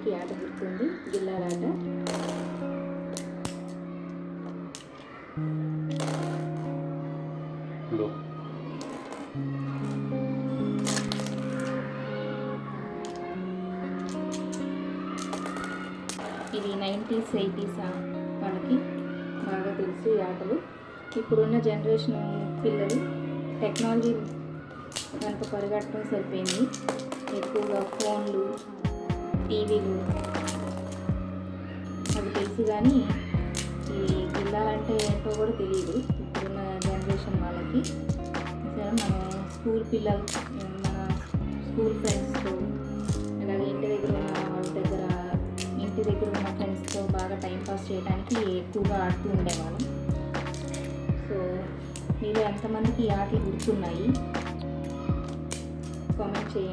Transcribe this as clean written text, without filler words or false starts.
ఎంతమందికి ఈ ఆట గుర్తుంది? గిల్లాలాట. ఇది 90s 80s వాళ్ళకి బాగా తెలుసు ఈ ఆటలు. ఇప్పుడున్న జనరేషన్ పిల్లలు టెక్నాలజీ కనుక పరిగెట్టడం సరిపోయింది. ఎక్కువగా ఫోన్లు, టీవీలు అవి తెలుసు, కానీ ఈ గిల్లాలంటే ఏంటో కూడా తెలియదు ఇప్పుడున్న జనరేషన్ వాళ్ళకి. సరే, మనం స్కూల్ పిల్లలు, మన స్కూల్ ఫ్రెండ్స్తో, అలాగే ఇంటి దగ్గర ఉన్న ఫ్రెండ్స్తో బాగా టైంపాస్ చేయడానికి ఎక్కువగా ఆడుతూ ఉండేవాళ్ళం. సో మీలో ఎంతమందికి ఈ ఆటలు గుర్తున్నాయి? కామెంట్ చేయండి.